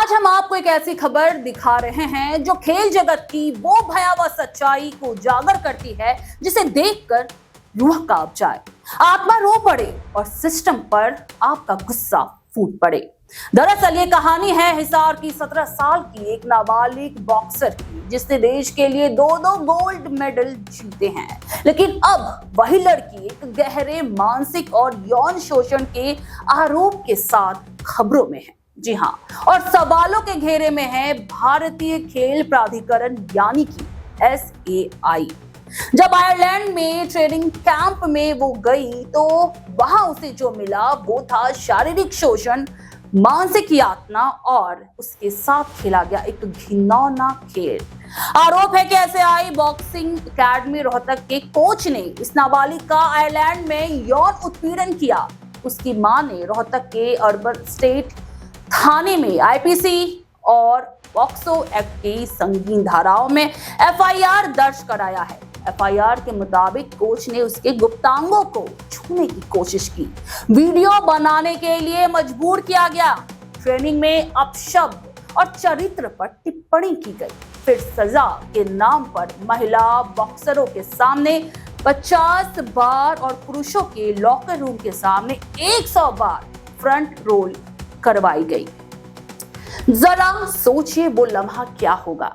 आज हम आपको एक ऐसी खबर दिखा रहे हैं जो खेल जगत की वो भयावह सच्चाई को उजागर करती है जिसे देखकर रूह कांप जाए, आत्मा रो पड़े और सिस्टम पर आपका गुस्सा फूट पड़े। दरअसल ये कहानी है हिसार की 17 साल की एक नाबालिग बॉक्सर की, जिसने देश के लिए दो गोल्ड मेडल जीते हैं, लेकिन अब वही लड़की एक गहरे मानसिक और यौन शोषण के आरोप के साथ खबरों में है। जी हाँ, और सवालों के घेरे में है भारतीय खेल प्राधिकरण यानी कि SAI। जब आयरलैंड में ट्रेनिंग कैंप में वो गई तो वहां उसे जो मिला वो था शारीरिक शोषण, मानसिक यातना और उसके साथ खेला गया एक घिनौना खेल। आरोप है कि SAI बॉक्सिंग एकेडमी रोहतक के कोच ने इस नाबालिग का आयरलैंड में यौन उत्पीड़न किया। उसकी मां ने रोहतक के अर्बन स्टेट थाने में IPC और पॉक्सो एक्ट की संगीन धाराओं में FIR दर्ज कराया है। FIR के मुताबिक कोच ने उसके गुप्तांगों को छूने की कोशिश की, वीडियो बनाने के लिए मजबूर किया गया, ट्रेनिंग में अपशब्द और चरित्र पर टिप्पणी की गई। फिर सजा के नाम पर महिला बॉक्सरों के सामने 50 बार और पुरुषों के लॉकर रूम के सामने 100 बार फ्रंट रोल करवाई गई। जरा सोचिए वो लम्हा क्या होगा।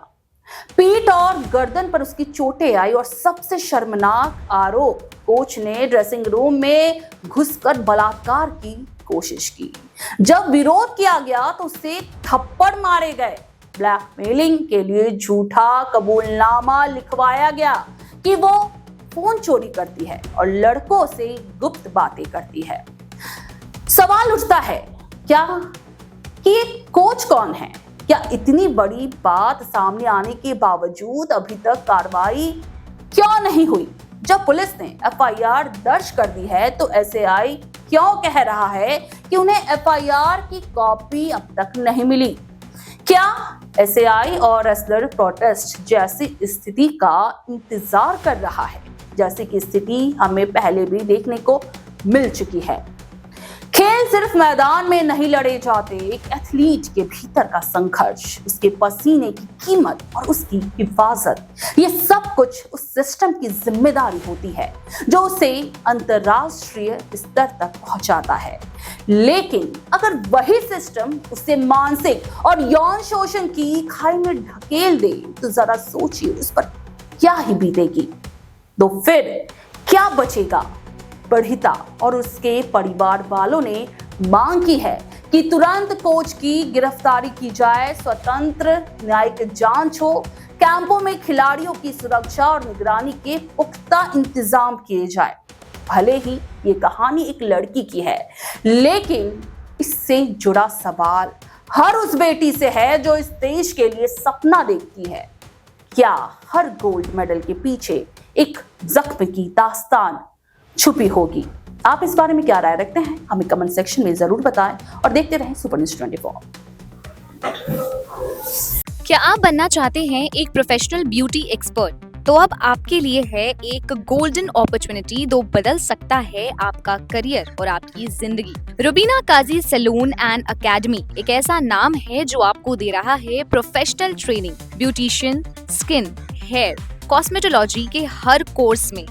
पीठ और गर्दन पर उसकी चोटें आई और सबसे शर्मनाक आरोप, कोच ने ड्रेसिंग रूम में घुसकर बलात्कार की कोशिश की। जब विरोध किया गया तो उसे थप्पड़ मारे गए। ब्लैकमेलिंग के लिए झूठा कबूलनामा लिखवाया गया कि वो फोन चोरी करती है और लड़कों से गुप्त बातें करती है। सवाल उठता है क्या कि ये कोच कौन है? क्या इतनी बड़ी बात सामने आने के बावजूद अभी तक कार्रवाई क्यों नहीं हुई? जब पुलिस ने FIR दर्ज कर दी है तो SAI क्यों कह रहा है कि उन्हें FIR की कॉपी अब तक नहीं मिली? क्या SAI और रेसलर प्रोटेस्ट जैसी स्थिति का इंतजार कर रहा है, जैसी की स्थिति हमें पहले भी देखने को मिल चुकी है? खेल सिर्फ मैदान में नहीं लड़े जाते, एक एथलीट के भीतर का संघर्ष, उसके पसीने की कीमत और उसकी हिफाजत, ये सब कुछ उस सिस्टम की जिम्मेदारी होती है जो उसे अंतरराष्ट्रीय स्तर तक पहुंचाता है। लेकिन अगर वही सिस्टम उसे मानसिक और यौन शोषण की खाई में ढकेल दे तो जरा सोचिए उस पर क्या ही बीतेगी। तो फिर क्या बचेगा? पीड़िता और उसके परिवार वालों ने मांग की है कि तुरंत कोच की गिरफ्तारी की जाए, स्वतंत्र न्यायिक जांच हो, कैंपों में खिलाड़ियों की सुरक्षा और निगरानी के पुख्ता इंतजाम किए जाए। भले ही ये कहानी एक लड़की की है, लेकिन इससे जुड़ा सवाल हर उस बेटी से है जो इस देश के लिए सपना देखती है। क्या हर गोल्ड मेडल के पीछे एक जख्म की दास्तान छुपी होगी? आप इस बारे में क्या राय रखते हैं? हमें कमेंट सेक्शन में जरूर बताएं और देखते रहें सुपर न्यूज़ 24। क्या आप बनना चाहते हैं एक प्रोफेशनल ब्यूटी एक्सपर्ट? तो अब आपके लिए है एक गोल्डन अपॉर्चुनिटी जो बदल सकता है आपका करियर और आपकी जिंदगी। Rubina Kazi salon and academy एक ऐसा नाम है जो आपको दे रहा है professional training, beautician, skin, hair, cosmetology के हर कोर्स में।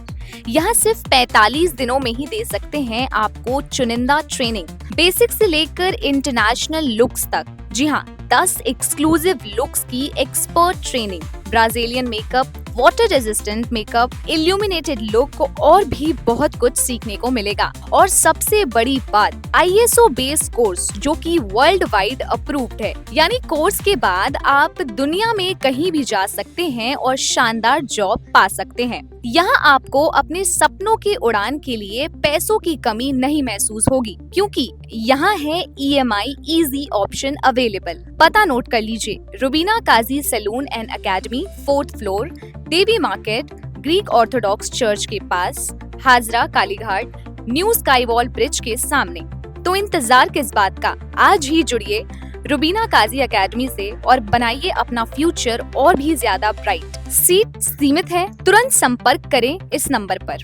यहाँ सिर्फ 45 दिनों में ही दे सकते हैं आपको चुनिंदा ट्रेनिंग, बेसिक से लेकर इंटरनेशनल लुक्स तक। जी हाँ, 10 एक्सक्लूसिव लुक्स की expert training, Brazilian makeup, water resistant makeup, illuminated look और भी बहुत कुछ सीखने को मिलेगा। और सबसे बड़ी बात, ISO बेस्ड कोर्स जो कि वर्ल्ड वाइड अप्रूव्ड है, यानी कोर्स के बाद आप दुनिया में कहीं भी जा सकते हैं और शानदार जॉब पा सकते हैं। यहाँ आपको अपने सपनों की उड़ान के लिए पैसों की कमी नहीं महसूस होगी, क्योंकि यहाँ है EMI इजी ऑप्शन अवेलेबल। पता नोट कर लीजिए, Rubina Kazi salon and academy, 4th floor, Devi market, Greek Orthodox church के पास, Hazra Kalighat, New Sky Wall Bridge के सामने। तो इंतजार किस बात का? आज ही जुड़िए रुबीना काजी एकेडमी से और बनाइए अपना फ्यूचर और भी ज्यादा ब्राइट। सीट सीमित है, तुरंत संपर्क करें इस नंबर पर।